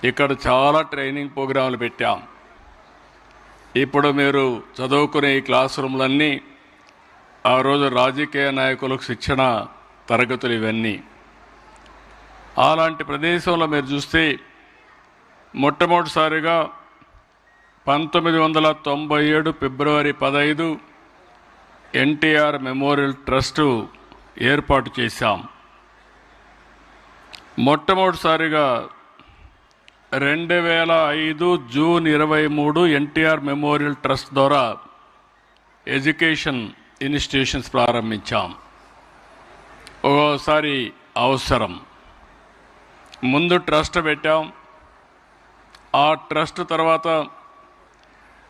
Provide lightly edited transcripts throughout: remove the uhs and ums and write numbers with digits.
ఇక్కడ చాలా ట్రైనింగ్ ప్రోగ్రాంలు పెట్టాం. ఇప్పుడు మీరు చదువుకునే ఈ క్లాస్ రూమ్లన్నీ ఆ రోజు రాజకీయ నాయకులకు శిక్షణ తరగతులు ఇవన్నీ. అలాంటి ప్రదేశంలో మీరు చూస్తే మొట్టమొదటిసారిగా 1997 ఫిబ్రవరి 15 ఎన్టీఆర్ మెమోరియల్ ట్రస్టు ఏర్పాటు చేశాం. మొట్టమొదటిసారిగా 2005 జూన్ 23 ఎన్టీఆర్ మెమోరియల్ ట్రస్ట్ ద్వారా ఎడ్యుకేషన్ ఇన్స్టిట్యూషన్స్ ప్రారంభించాం. ఒక్కోసారి అవసరం ముందు ట్రస్ట్ పెట్టాం. ఆ ట్రస్ట్ తర్వాత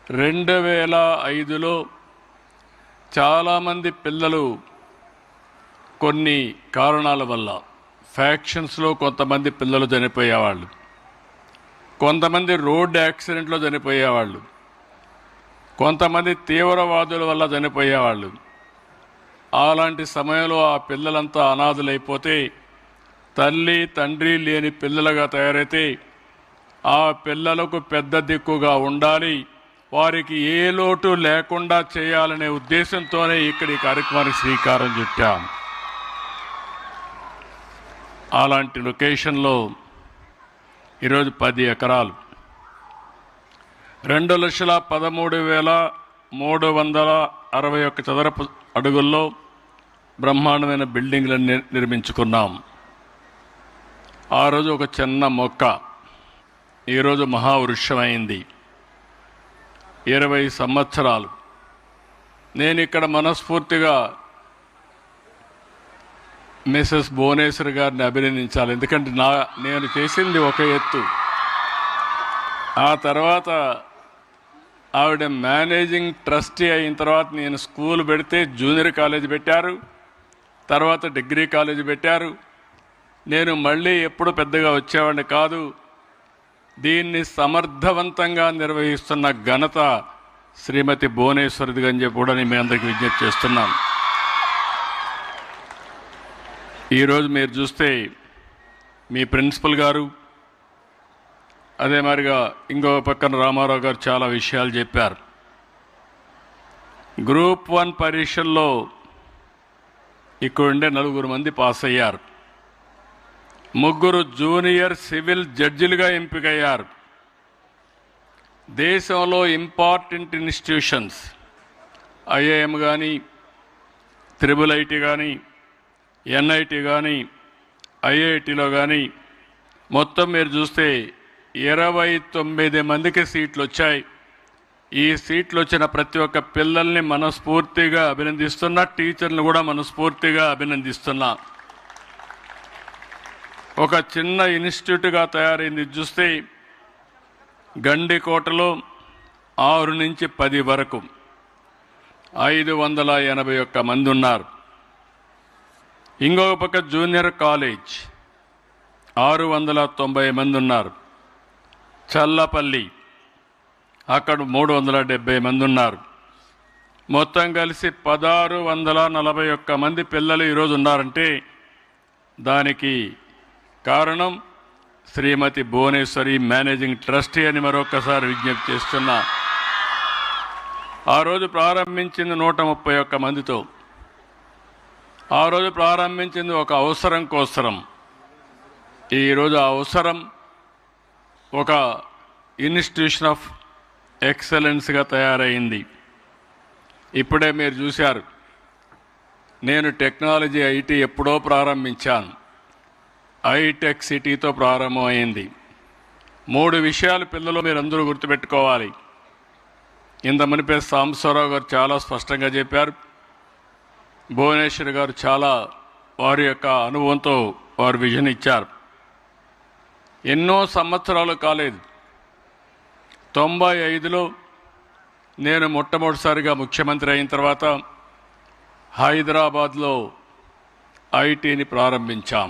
2005లో చాలామంది పిల్లలు కొన్ని కారణాల వల్ల ఫ్యాక్షన్స్లో కొంతమంది పిల్లలు చనిపోయేవాళ్ళు, కొంతమంది రోడ్డు యాక్సిడెంట్లో చనిపోయేవాళ్ళు, కొంతమంది తీవ్రవాదుల వల్ల చనిపోయేవాళ్ళు. అలాంటి సమయంలో ఆ పిల్లలంతా అనాథలైపోతే, తల్లి తండ్రి లేని పిల్లలుగా తయారైతే ఆ పిల్లలకు పెద్ద దిక్కుగా ఉండాలి, వారికి ఏ లోటు లేకుండా చేయాలనే ఉద్దేశంతోనే ఇక్కడ ఈ కార్యక్రమానికి శ్రీకారం చుట్టాం. అలాంటి లొకేషన్లో ఈరోజు 10 ఎకరాలు 2,13,361 చదరపు అడుగుల్లో బ్రహ్మాండమైన బిల్డింగ్లను నిర్మించుకున్నాం. ఆ రోజు ఒక చిన్న మొక్క ఈరోజు మహావృక్షమైంది. 20 సంవత్సరాలు నేను ఇక్కడ మనస్ఫూర్తిగా మిసెస్ భువనేశ్వర్ గారిని అభినందించాలి. ఎందుకంటే నేను చేసింది ఒక ఎత్తు. ఆ తర్వాత ఆవిడ మేనేజింగ్ ట్రస్టీ అయిన తర్వాత నేను స్కూల్ పెడితే జూనియర్ కాలేజ్ పెట్టారు, తర్వాత డిగ్రీ కాలేజ్ పెట్టారు. నేను మళ్ళీ ఎప్పుడు పెద్దగా వచ్చేవాడిని కాదు. దీన్ని సమర్థవంతంగా నిర్వహిస్తున్న ఘనత శ్రీమతి భువనేశ్వరిది అని చెప్పి కూడా నేను మీ అందరికీ విజ్ఞప్తి చేస్తున్నాను. ఈరోజు మీరు చూస్తే మీ ప్రిన్సిపల్ గారు, అదే మరిగా ఇంకో పక్కన రామారావు గారు చాలా విషయాలు చెప్పారు. గ్రూప్ 1 పరీక్షల్లో ఇక్కడుండే 4 మంది పాస్ అయ్యారు. 3 జూనియర్ సివిల్ జడ్జిలుగా ఎంపికయ్యారు. దేశంలో ఇంపార్టెంట్ ఇన్స్టిట్యూషన్స్ ఐఐఎం కానీ, IIIT కానీ, NIT కానీ, IITలో కానీ మొత్తం మీరు చూస్తే 29 మందికి సీట్లు వచ్చాయి. ఈ సీట్లు వచ్చిన ప్రతి ఒక్క పిల్లల్ని మనస్ఫూర్తిగా అభినందిస్తున్నా, టీచర్లను కూడా మనస్ఫూర్తిగా అభినందిస్తున్నా. ఒక చిన్న ఇన్స్టిట్యూట్గా తయారైంది చూస్తే గండికోటలో 6 నుంచి 10 వరకు 581 మంది ఉన్నారు. ఇంకొక పక్క జూనియర్ కాలేజ్ 690 మంది ఉన్నారు. చల్లపల్లి అక్కడ 370 మంది ఉన్నారు. మొత్తం కలిసి 1641 మంది పిల్లలు ఈరోజు ఉన్నారంటే దానికి కారణం శ్రీమతి భువనేశ్వరి మేనేజింగ్ ట్రస్టీ అని మరొకసారి విజ్ఞప్తి చేస్తున్నా. ఆ రోజు ప్రారంభించింది 131 మందితో. ఆ రోజు ప్రారంభించింది ఒక అవసరం కోసరం. ఈరోజు ఆ అవసరం ఒక ఇన్స్టిట్యూషన్ ఆఫ్ ఎక్సలెన్స్గా తయారైంది. ఇప్పుడే మీరు చూశారు, నేను టెక్నాలజీ ఐటీ ఎప్పుడో ప్రారంభించాను. హైటెక్ సిటీతో ప్రారంభమైంది. 3 విషయాలు పిల్లలు మీరందరూ గుర్తుపెట్టుకోవాలి. ఇంత మునిపే సాంబశివరావు గారు చాలా స్పష్టంగా చెప్పారు. భువనేశ్వర్ గారు చాలా వారి యొక్క అనుభవంతో వారు విజన్ ఇచ్చారు. ఎన్నో సంవత్సరాలు కాలేదు, 95లో నేను మొట్టమొదటిసారిగా ముఖ్యమంత్రి అయిన తర్వాత హైదరాబాద్లో ఐటీని ప్రారంభించాం.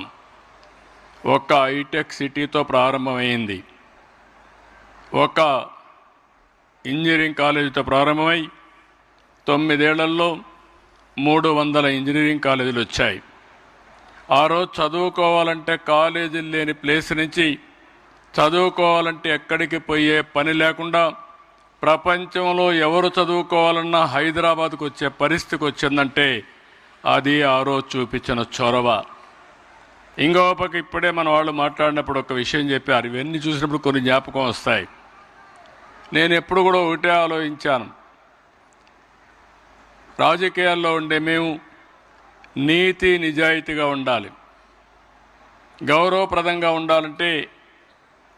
ఒక హైటెక్ సిటీతో ప్రారంభమైంది. ఒక ఇంజనీరింగ్ కాలేజీతో ప్రారంభమై 9 ఏళ్లలో 300 ఇంజనీరింగ్ కాలేజీలు వచ్చాయి. ఆ రోజు చదువుకోవాలంటే కాలేజీలు లేని ప్లేస్ నుంచి చదువుకోవాలంటే ఎక్కడికి పోయే పని లేకుండా ప్రపంచంలో ఎవరు చదువుకోవాలన్నా హైదరాబాద్కు వచ్చే పరిస్థితికి వచ్చిందంటే అది ఆ రోజు చూపించిన చొరవ. ఇంకో పక్క ఇప్పుడే మన వాళ్ళు మాట్లాడినప్పుడు ఒక విషయం చెప్పారు. ఇవన్నీ చూసినప్పుడు కొన్ని జ్ఞాపకం వస్తాయి. నేను ఎప్పుడు కూడా ఒకటే ఆలోచించాను, రాజకీయాల్లో ఉండే మేము నీతి నిజాయితీగా ఉండాలి. గౌరవప్రదంగా ఉండాలంటే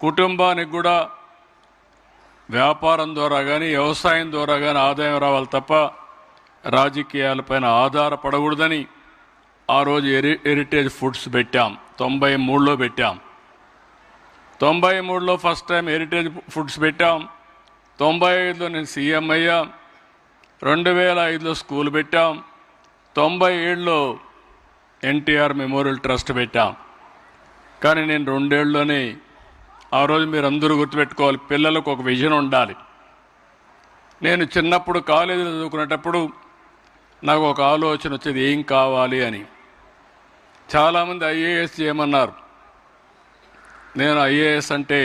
కుటుంబానికి కూడా వ్యాపారం ద్వారా కానీ వ్యవసాయం ద్వారా కానీ ఆదాయం రావాలి తప్ప రాజకీయాలపైన ఆధారపడకూడదని ఆ రోజు హెరిటేజ్ ఫుడ్స్ పెట్టాం. 93లో పెట్టాం. 93లో ఫస్ట్ టైం హెరిటేజ్ ఫుడ్స్ పెట్టాం. 95లో నేను సీఎం అయ్యా. 2005లో స్కూల్ పెట్టాం. 97లో ఎన్టీఆర్ మెమోరియల్ ట్రస్ట్ పెట్టాం. కానీ నేను 2 ఏళ్ళలోనే, ఆ రోజు మీరు అందరూ గుర్తుపెట్టుకోవాలి, పిల్లలకు ఒక విజన్ ఉండాలి. నేను చిన్నప్పుడు కాలేజీలో చదువుకునేటప్పుడు నాకు ఒక ఆలోచన వచ్చేది, ఏం కావాలి అని. చాలామంది ఐఏఎస్ చేయమన్నారు. నేను ఐఏఎస్ అంటే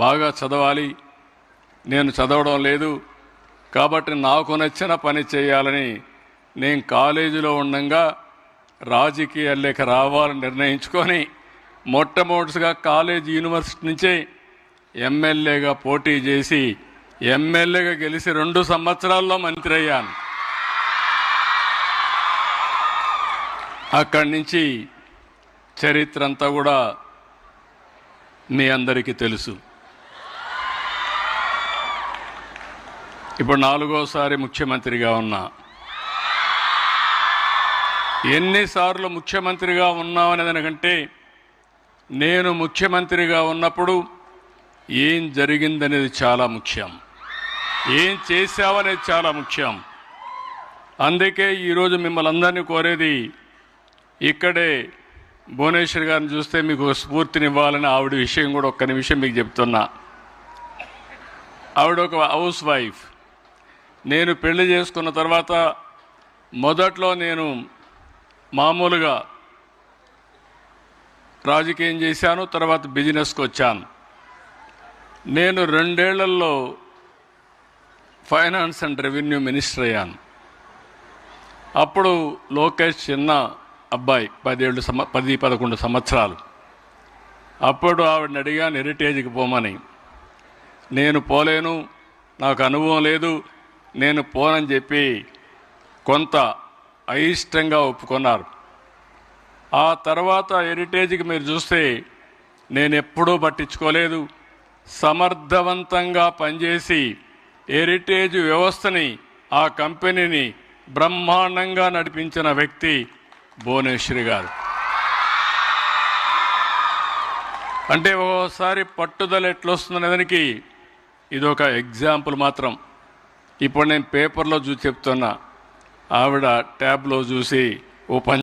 బాగా చదవాలి, నేను చదవడం లేదు కాబట్టి నాకు నచ్చిన పని చేయాలని నేను కాలేజీలో ఉండగా రాజకీయాల్లోకి రావాలని నిర్ణయించుకొని మొట్టమొదటిగా కాలేజీ యూనివర్సిటీ నుంచే ఎమ్మెల్యేగా పోటీ చేసి ఎమ్మెల్యేగా గెలిచి 2 సంవత్సరాల్లో మంత్రి అయ్యాను. అక్కడి నుంచి చరిత్ర అంతా కూడా మీ అందరికీ తెలుసు. ఇప్పుడు 4వసారి ముఖ్యమంత్రిగా ఉన్నా. ఎన్నిసార్లు ముఖ్యమంత్రిగా ఉన్నామనే దానికంటే నేను ముఖ్యమంత్రిగా ఉన్నప్పుడు ఏం జరిగిందనేది చాలా ముఖ్యం, ఏం చేశావనేది చాలా ముఖ్యం. అందుకే ఈరోజు మిమ్మల్ని అందరినీ కోరేది, ఇక్కడే భువనేశ్వర్ గారిని చూస్తే మీకు స్ఫూర్తినివ్వాలని ఆవిడ విషయం కూడా ఒక్క నిమిషం మీకు చెప్తున్నా. ఆవిడ ఒక హౌస్ వైఫ్. నేను పెళ్లి చేసుకున్న తర్వాత మొదట్లో నేను మామూలుగా రాజకీయం చేశాను, తర్వాత బిజినెస్కి వచ్చాను. నేను 2 ఏళ్లలో ఫైనాన్స్ అండ్ రెవెన్యూ మినిస్టర్ అయ్యాను. అప్పుడు లోకేష్ చిన్న అబ్బాయి, 10-11 సంవత్సరాలు. అప్పుడు ఆవిడని అడిగాను హెరిటేజ్కి పోమని. నేను పోలేను, నాకు అనుభవం లేదు, నేను పోనని చెప్పి కొంత అయిష్టంగా ఒప్పుకున్నారు. ఆ తర్వాత హెరిటేజ్కి మీరు చూస్తే నేను ఎప్పుడూ పట్టించుకోలేదు. సమర్థవంతంగా పనిచేసి హెరిటేజ్ వ్యవస్థని, ఆ కంపెనీని బ్రహ్మాండంగా నడిపించిన వ్యక్తి భువనేశ్వరి గారు. అంటే ఓసారి పట్టుదల ఎట్లొస్తుందనే దానికి ఇదొక ఎగ్జాంపుల్ మాత్రం. ఇప్పుడు నేను పేపర్లో చూసి చెప్తున్నా, ఆవిడ ట్యాబ్లో చూసి ఓ